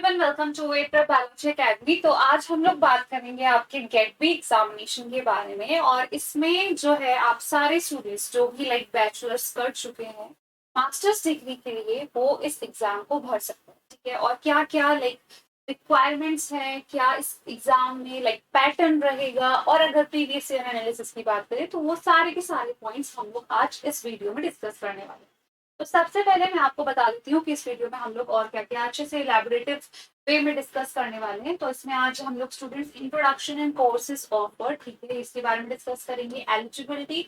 Everyone, welcome to Vetter Biology Academy. तो आज हम लोग बात करेंगे आपके गेट बी एग्जामिनेशन के बारे में। और इसमें जो है आप सारे स्टूडेंट्स जो भी लाइक बैचलर्स कर चुके हैं मास्टर्स डिग्री के लिए वो इस एग्जाम को भर सकते हैं। ठीक है, और क्या क्या लाइक रिक्वायरमेंट्स हैं, क्या इस एग्जाम में लाइक पैटर्न रहेगा, और अगर प्रीवियस ईयर एनालिसिस की बात करें तो वो सारे के सारे पॉइंट्स हम लोग आज इस वीडियो में डिस्कस करने वाले हैं। तो सबसे पहले मैं आपको बता देती हूँ कि इस वीडियो में हम लोग और क्या क्या अच्छे से इलेबोरेटिव वे में डिस्कस करने वाले हैं। तो इसमें आज हम लोग students introduction and courses offer, ठीक है, इसके बारे में डिस्कस करेंगे। Eligibility,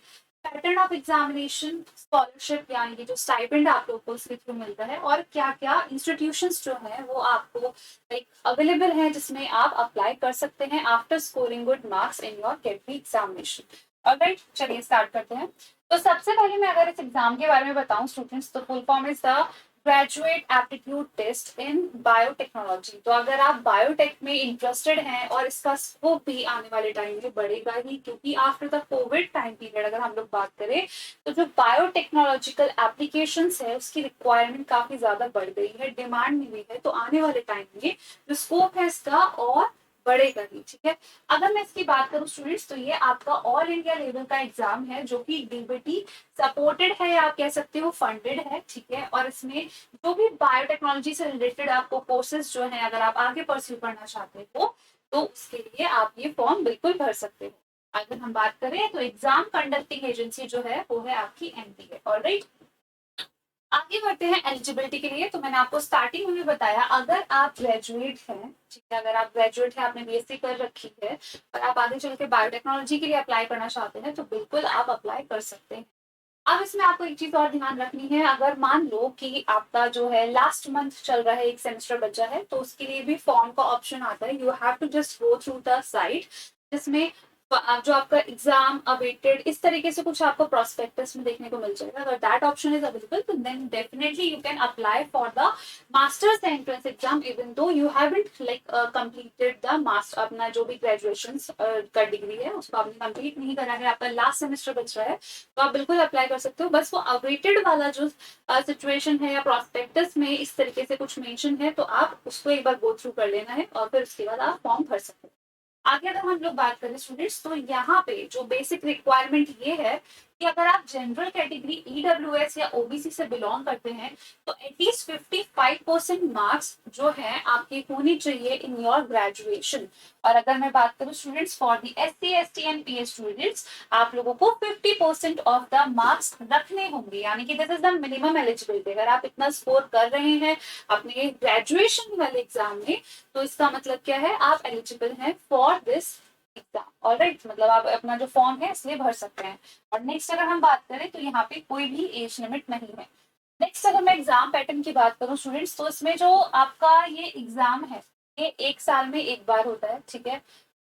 pattern of examination, scholarship यानी कि जो स्टाइपेंड आप लोग को उसके थ्रू मिलता है, और क्या क्या इंस्टीट्यूशंस जो है वो आपको लाइक अवेलेबल है जिसमें आप अप्लाई कर सकते हैं after scoring good marks in your GAT B examination. Alright, चलिए स्टार्ट करते हैं। तो सबसे पहले मैं अगर इस एग्जाम के बारे में बताऊं स्टूडेंट्स, तो full form is the graduate aptitude test in biotechnology. तो अगर आप बायोटेक में इंटरेस्टेड हैं, और इसका स्कोप भी आने वाले टाइम में बढ़ेगा ही, क्योंकि after the Covid time period अगर हम लोग बात करें तो जो बायोटेक्नोलॉजिकल एप्लीकेशंस है उसकी रिक्वायरमेंट काफी ज्यादा बढ़ गई है, डिमांड में भी है। तो आने वाले टाइम में जो स्कोप है इसका और बढ़ेगा ही। ठीक है, अगर मैं इसकी बात करूं स्टूडेंट्स, तो ये आपका ऑल इंडिया लेवल का एग्जाम है जो कि डीबीटी सपोर्टेड है, या आप कह सकते हो फंडेड है। ठीक है, और इसमें जो भी बायोटेक्नोलॉजी से रिलेटेड आपको कोर्सेज जो है अगर आप आगे परस्यू करना चाहते हो तो उसके लिए आप ये फॉर्म बिल्कुल भर सकते हो। अगर हम बात करें तो एग्जाम कंडक्टिंग एजेंसी जो है वो है आपकी एनटीए। ऑलराइट, आगे बढ़ते हैं एलिजिबिलिटी के लिए। तो मैंने आपको स्टार्टिंग में भी बताया, अगर आप ग्रेजुएट हैं, ठीक है, अगर आप ग्रेजुएट हैं, आपने बीएससी कर रखी है और आप आगे चल के बायोटेक्नोलॉजी के लिए अप्लाई करना चाहते हैं तो बिल्कुल आप अप्लाई कर सकते हैं। अब इसमें आपको एक चीज और ध्यान रखनी है, अगर मान लो कि आपका जो है लास्ट मंथ चल रहा है, एक सेमेस्टर बचा है, तो उसके लिए भी फॉर्म का ऑप्शन आता है। You have to just go through the site जिसमें जो आपका एग्जाम अवेटेड इस तरीके से कुछ आपको प्रोस्पेक्टस में देखने को मिल जाएगा। अगर दैट ऑप्शन इज अवेलेबल तो then definitely you can apply for the masters entrance exam, even though you haven't like completed the master, अपना जो भी ग्रेजुएशन का डिग्री है उसको आपने कंप्लीट नहीं करा है, आपका लास्ट सेमेस्टर बच रहा है, तो आप बिल्कुल अप्लाई कर सकते हो। बस वो अवेटेड वाला जो सिचुएशन है या प्रोस्पेक्टस में इस तरीके से कुछ मेंशन है तो आप उसको एक बार गो थ्रू कर लेना है, और फिर उसके बाद आप फॉर्म भर सकते हो। आगे अगर हम लोग बात करें स्टूडेंट्स, तो यहाँ पे जो बेसिक रिक्वायरमेंट ये है कि अगर आप जनरल कैटेगरी ईडब्ल्यूएस या ओबीसी से बिलोंग करते हैं तो एटलीस्ट 55% मार्क्स जो है आपके होने चाहिए इन योर ग्रेजुएशन। और अगर मैं बात करूं students for the SC ST and pH students, आप लोगों को 50% ऑफ द मार्क्स रखने होंगे, यानी कि this is the minimum eligibility. अगर आप इतना स्कोर कर रहे हैं अपने ग्रेजुएशन वाले एग्जाम में तो इसका मतलब क्या है, आप एलिजिबल हैं फॉर दिस एग्जाम। ऑलराइट, मतलब आप अपना जो फॉर्म है इसलिए भर सकते हैं। और नेक्स्ट अगर हम बात करें तो यहाँ पे कोई भी एज लिमिट नहीं है। नेक्स्ट अगर मैं एग्जाम पैटर्न की बात करूं स्टूडेंट्स, तो इसमें जो आपका ये एग्जाम है ये एक साल में एक बार होता है। ठीक है,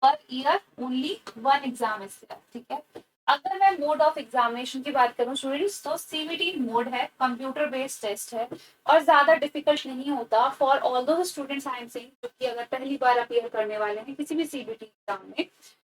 per year only one exam is there. ठीक है, अगर मैं मोड ऑफ एग्जामिनेशन की बात करूं स्टूडेंट्स, तो सीबीटी मोड है, कंप्यूटर बेस्ड टेस्ट है, और ज्यादा डिफिकल्ट नहीं होता फॉर ऑल दो स्टूडेंट्स आई एम सेइंग जो कि अगर पहली बार अपियर करने वाले हैं किसी भी सीबीटी एग्जाम में,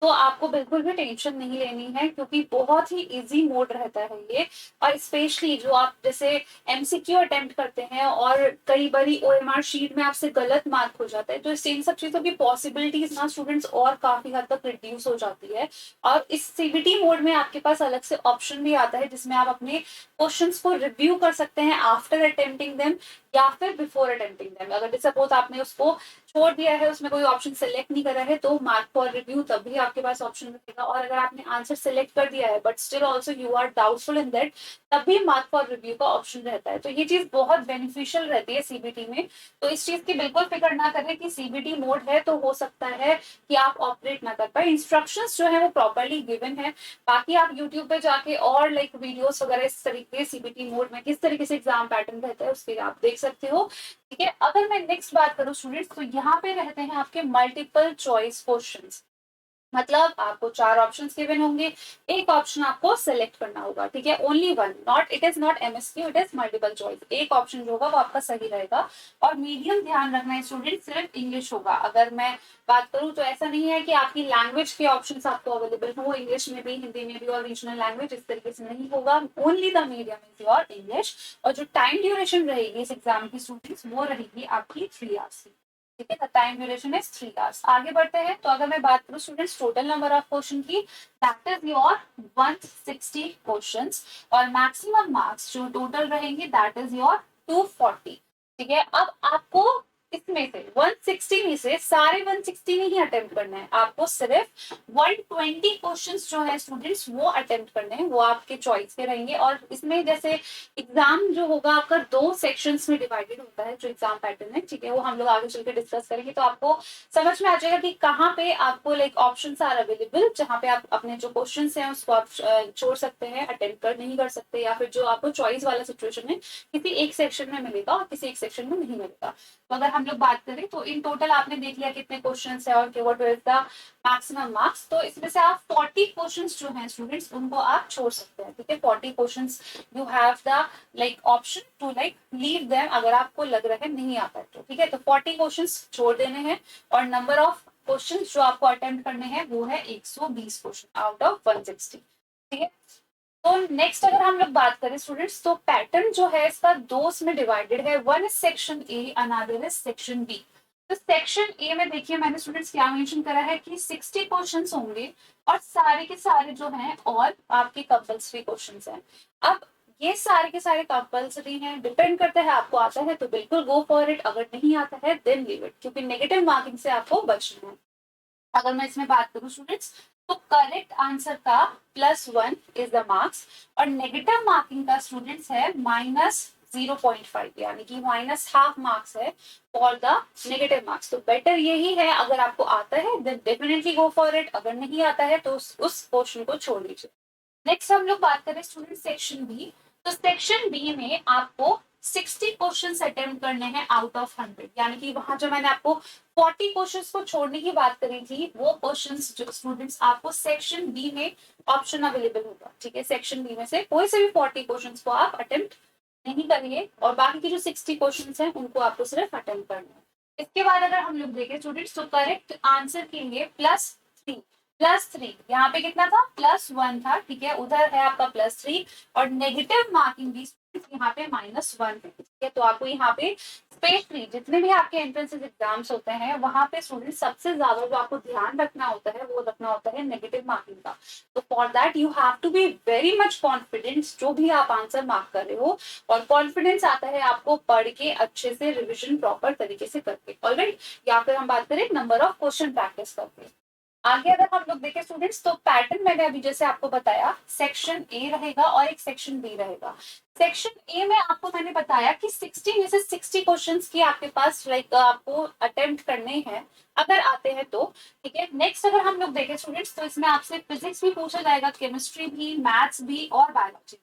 तो आपको बिल्कुल भी टेंशन नहीं लेनी है, क्योंकि बहुत ही इजी मोड रहता है ये। और स्पेशली जो आप जैसे एमसीक्यू अटेम्प्ट करते हैं और कई बारी ओएमआर शीट में आपसे गलत मार्क हो जाता है, तो इससे इन सब चीजों की पॉसिबिलिटीज ना स्टूडेंट्स और काफी हद तक रिड्यूस हो जाती है। और इस सीबीटी मोड में आपके पास अलग से ऑप्शन भी आता है जिसमें आप अपने क्वेश्चंस को रिव्यू कर सकते हैं आफ्टर अटेम्प्टिंग देम या फिर बिफोर अटेम्प्टिंग देम। अगर सपोज आपने उसको छोड़ दिया है, उसमें कोई ऑप्शन सेलेक्ट नहीं करा है, तो मार्क फॉर रिव्यू तब भी आपके पास ऑप्शन रहेगा। और अगर आपने आंसर सेलेक्ट कर दिया है but still also you are doubtful in that, तब भी मार्क फॉर रिव्यू का ऑप्शन रहता है। तो ये चीज बहुत बेनिफिशियल रहती है सीबीटी में। तो इस चीज की बिल्कुल फिक्र ना करें कि सीबीटी मोड है तो हो सकता है कि आप ऑपरेट ना कर पाए। इंस्ट्रक्शंस जो है वो प्रॉपरली गिवन है। बाकी आप यूट्यूब पे जाके और लाइक वीडियोस वगैरह इस तरीके सीबीटी मोड में किस तरीके से एग्जाम पैटर्न रहता है उसके आप देख सकते हो। ठीक है, अगर मैं नेक्स्ट बात करूं स्टूडेंट्स, तो यहाँ पे रहते हैं आपके मल्टीपल चॉइस क्वेश्चंस। मतलब आपको चार ऑप्शंस गिवन होंगे, एक ऑप्शन आपको सेलेक्ट करना होगा। ठीक है, only one, not it is not MSQ, it is multiple choice. एक ऑप्शन जो होगा वो आपका सही रहेगा। और मीडियम ध्यान रखना है स्टूडेंट, सिर्फ इंग्लिश होगा। अगर मैं बात करूं तो ऐसा नहीं है कि आपकी लैंग्वेज के ऑप्शन आपको अवेलेबल हो, इंग्लिश में भी हिंदी में भी और रीजनल लैंग्वेज, इस तरीके से नहीं होगा। Only the medium is your English. और जो टाइम ड्यूरेशन रहेगी इस एग्जाम की स्टूडेंट्स वो रहेगी आपकी 3 आवर्स की। ठीक है, the time duration is 3 hours. आगे बढ़ते हैं, तो अगर मैं बात करूँ students total number of question की, दैट इज योर 160 क्वेश्चंस, और मैक्सिमम मार्क्स जो टोटल रहेंगे दैट इज योर 240। ठीक है, अब आपको इसमें से 160 में से सारे 160 नहीं अटेम्प्ट करना है, आपको सिर्फ 120 क्वेश्चंस जो है स्टूडेंट्स वो अटेम्प्ट करने हैं, वो आपके चॉइस के रहेंगे। और इसमें जैसे एग्जाम जो होगा आपका 2 सेक्शंस में डिवाइडेड होता है, जो एग्जाम पैटर्न है, ठीक है, वो हम लोग आगे चल के डिस्कस करेंगे, तो आपको समझ में आ जाएगा कि कहाँ पे आपको लाइक ऑप्शंस आर अवेलेबल, जहाँ पे आप अपने जो क्वेश्चंस हैं उसको आप छोड़ सकते हैं, अटेम्प्ट कर नहीं कर सकते, या फिर जो आपको चॉइस वाला सिचुएशन है किसी एक सेक्शन में मिलेगा और किसी एक सेक्शन में नहीं मिलेगा। तो अगर हम लोग बात करें तो इन टोटल आपने देख लिया कितने क्वेश्चन है और what is the maximum marks. तो इसमें से आप 40 क्वेश्चन जो हैं स्टूडेंट्स उनको आप छोड़ सकते हैं। ठीक है, 40 question you have the like option to like leave them, अगर आपको लग रहा है नहीं आता है तो। ठीक है, तो 40 क्वेश्चन छोड़ देने हैं, और नंबर ऑफ क्वेश्चन जो आपको अटेम्प्ट करने हैं वो है 120 क्वेश्चन आउट ऑफ 160। ठीक है, तो नेक्स्ट अगर हम लोग बात करें स्टूडेंट्स, तो पैटर्न जो है इसका दो में डिवाइडेड है, one is section A, another is section B. तो सेक्शन ए में देखिए मैंने स्टूडेंट्स क्या मेंशन करा है कि 60 क्वेश्चंस होंगे, और सारे के सारे जो हैं और आपके कंपल्सरी क्वेश्चंस हैं। अब ये सारे के सारे कंपल्सरी हैं, डिपेंड करता है आपको आता है तो बिल्कुल गो फॉर इट, अगर नहीं आता है देन लीव इट, क्योंकि नेगेटिव मार्किंग से आपको बचना है। अगर मैं इसमें बात करूं स्टूडेंट्स, तो करेक्ट आंसर का +1 इज द मार्क्स, और नेगेटिव मार्किंग का स्टूडेंट्स है -0.5, यानी कि -½ मार्क्स है फॉर द नेगेटिव मार्क्स। तो बेटर यही है, अगर आपको आता है then definitely go for it, अगर नहीं आता है तो उस पोर्शन को छोड़ दीजिए। नेक्स्ट हम लोग बात करें स्टूडेंट सेक्शन बी। तो सेक्शन बी में आपको 60 क्वेश्चंस अटेम्प्ट करने हैं आउट ऑफ 100, यानी कि वहां जो मैंने आपको 40 क्वेश्चंस को छोड़ने की बात करी थी, वो क्वेश्चंस जो स्टूडेंट्स आपको सेक्शन बी में ऑप्शन अवेलेबल होगा। ठीक है, सेक्शन बी में से कोई से भी 40 क्वेश्चंस को आप अटेम्प्ट नहीं करिए, और बाकी की जो 60 क्वेश्चंस हैं उनको आपको सिर्फ अटेम्प्ट करना है। इसके बाद अगर हम लोग देखें स्टूडेंट्स, तो करेक्ट आंसर के लिए +3, +3 यहाँ पे कितना था, +1 था। ठीक है, उधर है आपका +3, और नेगेटिव मार्किंग भी यहाँ पे -1 है। ठीक है, तो आपको यहाँ पे स्पेशली जितने भी आपके एंट्रेंस एग्जाम्स होते हैं वहां पे स्टूडेंट सबसे ज्यादा जो आपको ध्यान रखना होता है वो रखना होता है नेगेटिव मार्किंग का। तो for that you have to be very much confident जो भी आप आंसर मार्क कर रहे हो, और कॉन्फिडेंस आता है आपको पढ़ के अच्छे से रिविजन प्रॉपर तरीके से करके, ऑलराइट, या फिर हम बात करें नंबर ऑफ क्वेश्चन प्रैक्टिस करके। आगे अगर हम लोग देखें स्टूडेंट्स, तो पैटर्न मैंने अभी जैसे आपको बताया, सेक्शन ए रहेगा और एक सेक्शन बी रहेगा। सेक्शन ए में आपको मैंने बताया कि 60 में से 60 क्वेश्चंस की आपके पास लाइक आपको अटेम्प्ट करने हैं, अगर आते हैं तो। ठीक है, नेक्स्ट अगर हम लोग देखें स्टूडेंट्स, तो इसमें आपसे फिजिक्स भी पूछा जाएगा, केमिस्ट्री भी, मैथ्स भी और बायोलॉजी।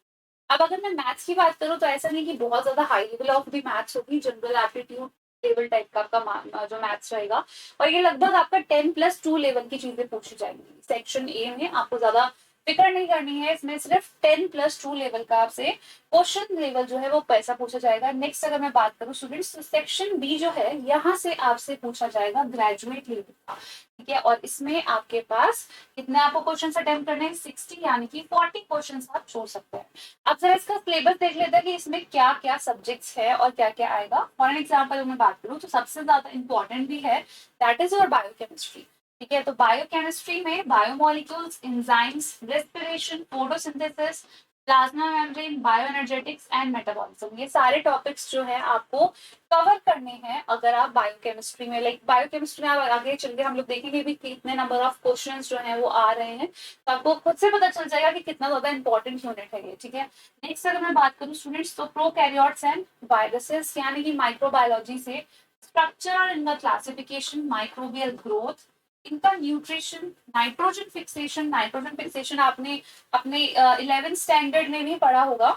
अब अगर मैं मैथ्स की बात करूं तो ऐसा नहीं कि बहुत ज्यादा high level of the maths होगी, जनरल एप्टीट्यूड लेवल टाइप का आपका जो मैथ्स रहेगा, और ये लगभग आपका 10+2 लेवल की चीजें पूछी जाएंगी। सेक्शन ए में आपको ज्यादा फिक्र नहीं करनी है, इसमें सिर्फ 10+2 लेवल का आपसे क्वेश्चन लेवल जो है वो पैसा पूछा जाएगा। नेक्स्ट अगर मैं बात करूं स्टूडेंट्स, तो सेक्शन बी जो है यहाँ से आपसे पूछा जाएगा ग्रेजुएट लेवल का। ठीक है, और इसमें आपके पास कितने आपको क्वेश्चन अटेम्प्ट करने हैं, 60, यानी कि 40 क्वेश्चन आप छोड़ सकते हैं। अब जरा इसका सिलेबस देख लेते हैं कि इसमें क्या क्या सब्जेक्ट्स है और क्या क्या आएगा। फॉर एग्जाम्पल मैं बात करूँ तो सबसे ज्यादा इंपॉर्टेंट भी है, दैट इज योर बायोकेमिस्ट्री। ठीक है, तो बायोकेमिस्ट्री में biomolecules, enzymes, respiration, photosynthesis, plasma membrane, bioenergetics and metabolism, ये सारे टॉपिक्स जो है आपको कवर करने हैं अगर आप बायोकेमिस्ट्री में, लाइक बायोकेमिस्ट्री में आगे चल के हम लोग देखेंगे भी कितने नंबर ऑफ क्वेश्चंस जो हैं वो आ रहे हैं, तो आपको खुद से पता चल जाएगा कि कितना ज्यादा इंपॉर्टेंट यूनिट है ये। ठीक है, नेक्स्ट अगर मैं बात करूँ स्टूडेंट्स, तो प्रोकैरियोट्स एंड वायरसेस, यानी कि माइक्रोबायोलॉजी से स्ट्रक्चर और इनका क्लासिफिकेशन, माइक्रोबियल ग्रोथ, इनका न्यूट्रिशन, नाइट्रोजन फिक्सेशन आपने अपने 11th स्टैंडर्ड में भी पढ़ा होगा।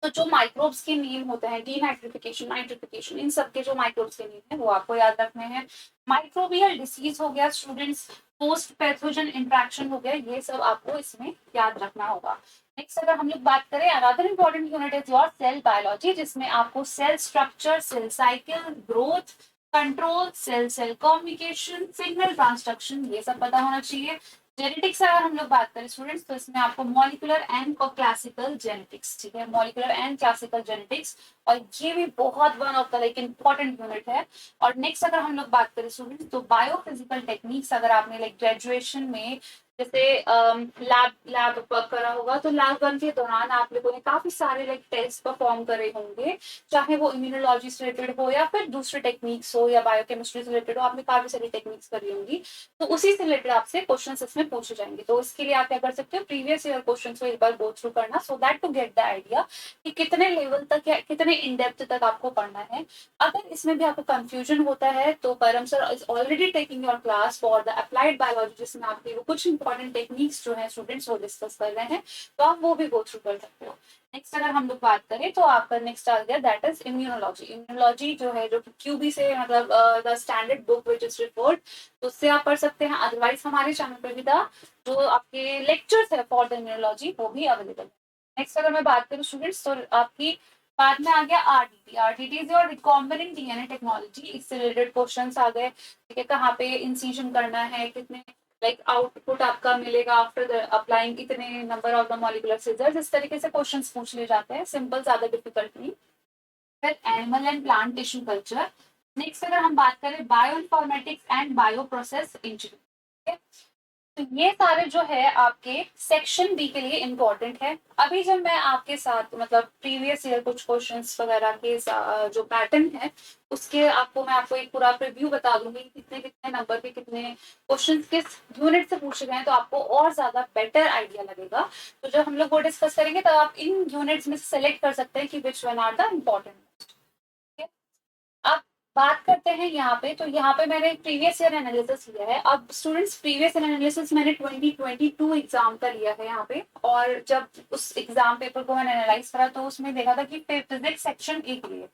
तो जो माइक्रोब्स के नेम होते हैं, डीनाइट्रिफिकेशन, नाइट्रिफिकेशन, इन सब के जो माइक्रोब्स के नेम है वो आपको याद रखने हैं। माइक्रोबियल डिसीज हो गया स्टूडेंट्स, पोस्ट पैथोजन इंट्रैक्शन हो गया, ये सब आपको इसमें याद रखना होगा। नेक्स्ट अगर हम लोग बात करें, another important unit is your cell biology, जिसमें आपको cell structure, cell cycle, growth, control, cell cell communication, signal transduction, ये सब पता होना चाहिए। जेनेटिक्स अगर हम लोग बात करें स्टूडेंट्स, तो इसमें आपको मॉलिक्यूलर एंड क्लासिकल जेनेटिक्स, ठीक है, मॉलिक्यूलर एंड क्लासिकल जेनेटिक्स, और ये भी बहुत one of the like important unit है। और नेक्स्ट अगर हम लोग बात करें स्टूडेंट्स, तो बायोफिजिकल टेक्निक्स, अगर आपने लाइक ग्रेजुएशन में जैसे लैब लैब करा होगा, तो लैब वन के दौरान आप लोगों ने काफी सारे लाइक टेस्ट परफॉर्म करे होंगे, चाहे वो इम्यूनोलॉजी से रिलेटेड हो या फिर दूसरे टेक्निक्स हो या बायोकेमिस्ट्री से रिलेटेड हो, आपने काफी सारी टेक्निक्स करी होंगी। तो उसी से रिलेटेड आपसे क्वेश्चंस इसमें पूछे जाएंगे। तो इसके लिए आप क्या कर सकते हो, प्रीवियस ईयर क्वेश्चंस को एक बार गो थ्रू करना, so that to get the idea कि कितने लेवल तक या कितने इन डेप्थ तक आपको पढ़ना है। अगर इसमें भी आपको कंफ्यूजन होता है, तो परम sir is already taking your class for the applied biology, जिसमें आपके वो कुछ इंपॉर्टेंट टेक्निक्स जो है स्टूडेंट्स वो डिस्कस कर रहे हैं, तो आप वो भी गो थ्रू कर सकते हो। नेक्स्ट अगर हम लोग बात करें, तो आपका नेक्स्ट आ गया दैट इज इम्यूनोलॉजी। इम्यूनोलॉजी जो है, जो क्यूबी से मतलब the standard book which is report, तो उससे आप पढ़ सकते हैं। अदरवाइज हमारे चैनल पर भी था जो आपके लेक्चर्स है फॉर द इम्यूनोलॉजी, वो भी अवेलेबल है। नेक्स्ट अगर मैं बात करूँ स्टूडेंट्स, तो आपकी बाद में आ गया RDT. RDT is your recombinant DNA technology. इससे रिलेटेड क्वेश्चंस आ गए, ठीक है, कहाँ पे इंसिजन करना है, कितने लाइक आउटपुट आपका मिलेगा आफ्टर अप्लाइंग इतने number of the molecular scissors, इस तरीके से क्वेश्चंस पूछ लिए जाते हैं, सिंपल, ज्यादा डिफिकल्ट नहीं। फिर animal and plant tissue culture. Next अगर हम बात करें bio informatics and bio process engineering, तो ये सारे जो है आपके सेक्शन बी के लिए इम्पोर्टेंट है। अभी जब मैं आपके साथ मतलब प्रीवियस ईयर कुछ क्वेश्चंस वगैरह के जो पैटर्न है, उसके आपको मैं आपको एक पूरा रिव्यू बता दूंगी, कितने कितने नंबर के कितने क्वेश्चंस किस यूनिट से पूछे गए हैं, तो आपको और ज्यादा बेटर आइडिया लगेगा। तो जब हम लोग वो डिस्कस करेंगे, तब आप इन यूनिट्स में से सेलेक्ट कर सकते हैं कि which one are the important. अब बात करते हैं यहाँ पे, तो यहाँ पे मैंने प्रीवियस ईयर एनालिसिस लिया है। अब स्टूडेंट्स, प्रीवियस ईयर एनालिसिस मैंने 2022 एग्जाम का लिया है यहाँ पे, और जब उस एग्जाम पेपर को मैंने एनालाइज करा, तो उसमें देखा था कि फिजिक्स सेक्शन ए के लिए,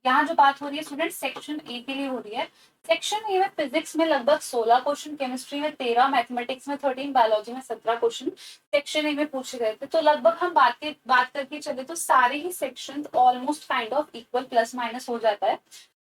यहाँ जो बात हो रही है स्टूडेंट सेक्शन ए के लिए हो रही है। सेक्शन ए में फिजिक्स में लगभग 16 क्वेश्चन, केमिस्ट्री में 13, मैथमेटिक्स में 13, बायोलॉजी में 17 क्वेश्चन सेक्शन ए में पूछे गए थे। तो लगभग हम बात करके चले तो सारे ही section almost kind of equal, plus minus हो जाता है।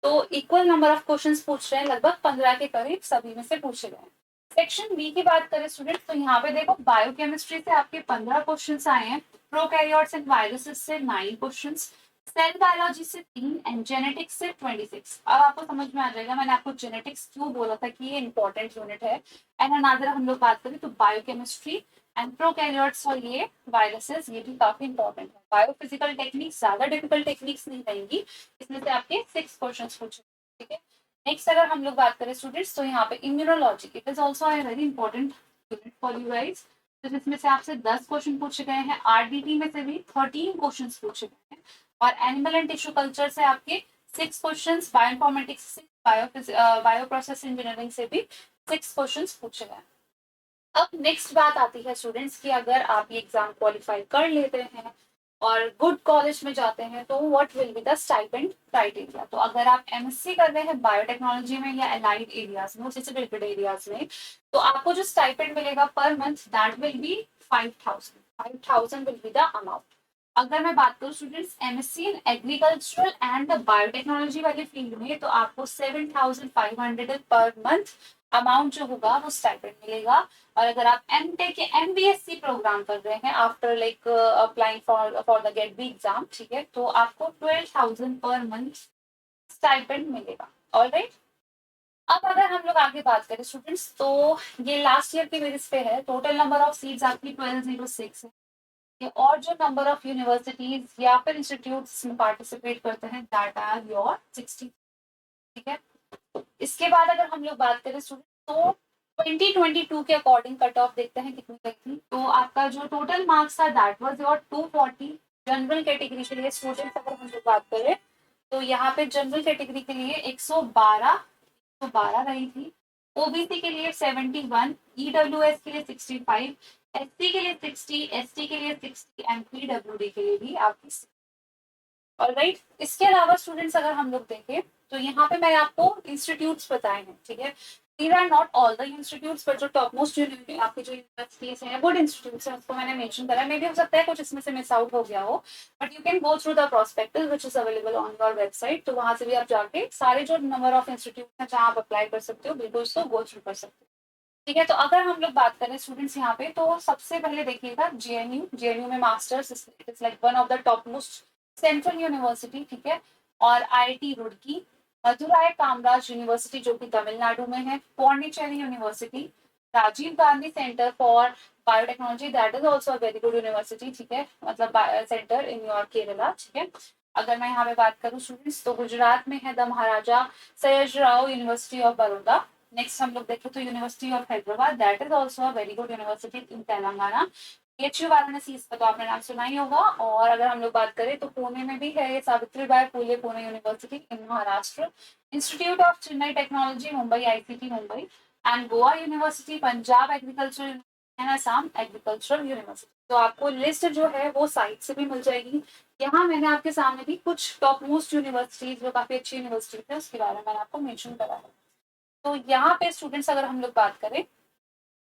तो इक्वल नंबर ऑफ क्वेश्चंस पूछ रहे हैं, लगभग 15 के करीब सभी में से पूछे गए हैं। सेक्शन बी की बात करें स्टूडेंट, तो यहाँ पे देखो बायोकेमिस्ट्री से आपके 15 क्वेश्चंस आए हैं, प्रोकैरियोट्स एंड वायरसेस से 9 क्वेश्चंस, सेल बायोलॉजी से 3 एंड जेनेटिक्स से 26। अब आपको समझ में आ जाएगा मैंने आपको जेनेटिक्स क्यों बोला था कि ये इंपॉर्टेंट यूनिट है। एंड अनदर हम लोग बात करें तो बायोकेमिस्ट्री एंड प्रोकैरियोट्स और ये वायरसेस, ये भी काफी इंपॉर्टेंट है। बायोफिजिकल टेक्निक्स ज्यादा डिफिकल्ट टेक्निक्स नहीं रहेंगी, इसमें से आपके 6 क्वेश्चन पूछे, ठीक है। नेक्स्ट अगर हम लोग बात करें स्टूडेंट्स, तो यहाँ पे immunology, it is also a very important unit for you guys. तो जिसमें से आपसे 10 क्वेश्चन पूछे गए हैं, आरडीटी में से भी 13 क्वेश्चन पूछे गए हैं, और एनिमल एंड टिश्यू कल्चर से आपके 6 क्वेश्चन, बायोइन्फॉर्मेटिक्स से, बायो प्रोसेस इंजीनियरिंग से भी 6 क्वेश्चन पूछे गए। अब नेक्स्ट बात आती है स्टूडेंट्स की, अगर आप ये एग्जाम क्वालिफाई कर लेते हैं और गुड कॉलेज में जाते हैं, तो what will be the stipend criteria. तो अगर आप एमएससी कर रहे हैं बायोटेक्नोलॉजी में या अलाइड एरियाज में, उससे रिलेटेड एरियाज में, तो आपको जो स्टाइपेंड मिलेगा per month, that will be 5,000 will be the amount. अगर मैं बात करूँ students MSc in agricultural and biotechnology वाले फील्ड में, तो आपको 7,500 पर मंथ अमाउंट जो होगा वो स्टाइपेंड मिलेगा। और अगर आप एमटेक या एमबीएससी प्रोग्राम कर रहे हैं after like applying for the GAT B exam, ठीक है, तो आपको 12,000 पर मंथ स्टाइपेंड मिलेगा। ऑलराइट, अब अगर हम लोग आगे बात करें स्टूडेंट्स, तो ये लास्ट ईयर के बेसिस पे है, टोटल नंबर ऑफ सीट्स आपकी 1206 है, और जो नंबर ऑफ यूनिवर्सिटीज या फिर इंस्टीट्यूट्स में पार्टिसिपेट करते हैं, दैट आर योर 60, ठीक है। इसके बाद अगर हम लोग बात करें स्टूडेंट, तो 2022 के अकॉर्डिंग कट ऑफ देखते हैं कितनी गई थी। तो आपका जो टोटल मार्क्स था that was your 240। General category के लिए स्टूडेंट्स अगर हम लोग बात करें, तो यहाँ पे जनरल कैटेगरी के लिए 112 रही थी, ओबीसी के लिए 71, ईडब्ल्यूएस के लिए 65, एससी के लिए 60, एसटी के लिए 60 एंड पीडब्ल्यूडी के लिए भी आपकी। ऑलराइट, इसके अलावा स्टूडेंट्स अगर हम लोग देखें, तो यहाँ पे मैंने आपको इंस्टीट्यूट्स बताए हैं, ठीक है। These are not all the institutes, but जो टॉप मोस्ट आपकी जो यूनिवर्सिटीज हैं, गुड इंस्टीट्यूट्स हैं, उसको मैंने मेंशन करा है। मे भी हो सकता है कुछ इसमें से मिस आउट हो गया हो, but you can go through the prospectus which is available on your website. तो वहां से भी आप जाके सारे जो नंबर ऑफ इंस्टीट्यूट हैं जहाँ आप अप्लाई कर सकते हो, बिल्कुल उसको गो थ्रू कर सकते हो। ठीक है, तो अगर हम लोग बात करें स्टूडेंट्स यहाँ पे, तो सबसे पहले देखिएगा जेएनयू में masters, it is like one of the top most central university, ठीक है। और आईआईटी रुड़की, मदुराई कामराज यूनिवर्सिटी जो कि तमिलनाडु में है, Pondicherry university, Rajiv Gandhi centre for biotechnology, that is also very good university, ठीक है, मतलब सेंटर इन योर केरला, ठीक है। अगर मैं यहाँ पे बात करूँ स्टूडेंट्स, तो गुजरात में है the Maharaja Sayajirao university of Baroda. Next हम लोग देखें तो university of Hyderabad, that is also a very good university in Telangana. HU Varanasi, इसका तो आपने नाम सुना ही होगा। और अगर हम लोग बात करें तो पुणे में भी है ये Savitribai Phule Pune university in Maharashtra. Institute of Chennai technology Mumbai, ICT Mumbai, and Goa university, Punjab agriculture and Assam agricultural university. तो आपको लिस्ट जो है वो साइट से भी मिल जाएगी। यहाँ मैंने आपके सामने भी कुछ टॉप मोस्ट यूनिवर्सिटीज जो काफी अच्छी यूनिवर्सिटी है उसके बारे में मैंने आपको मेंशन करा है। तो यहाँ पे स्टूडेंट्स अगर हम लोग बात करें,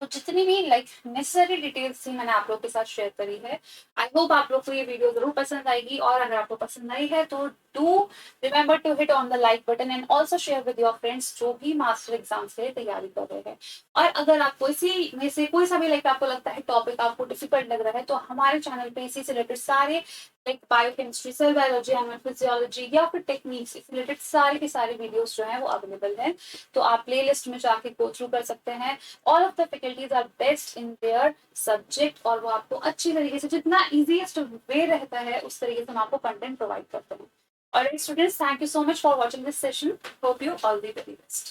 तो जितनी भी लाइक नेसेसरी डिटेल्स थी मैंने आप लोग के साथ शेयर करी है। आई होप आप लोग को ये वीडियो जरूर पसंद आएगी, और अगर आपको पसंद आई है तो do remember to hit on the like button and also share with your friends जो भी मास्टर एग्जाम्स के लिए तैयारी कर रहे हैं। और अगर आपको इसी में से कोई सा भी लाइक आपको लगता है टॉपिक आपको डिफिकल्ट लग रहा है, तो हमारे चैनल पे इसी से रिलेटेड सारे like biochemistry, cell biology, animal physiology या फिर टेक्निक्स, इससे रिलेटेड सारे के सारे वीडियोस जो है वो अवेलेबल है। तो आप प्ले लिस्ट में जाके गो थ्रू कर सकते हैं। All of the faculties are best in their subject, और वो आपको अच्छी तरीके से, जितना इजीएस्ट वे रहता है उस तरीके से हम आपको कंटेंट प्रोवाइड करते हैं। Alright, students, thank you so much for watching this session. Hope you all the very best.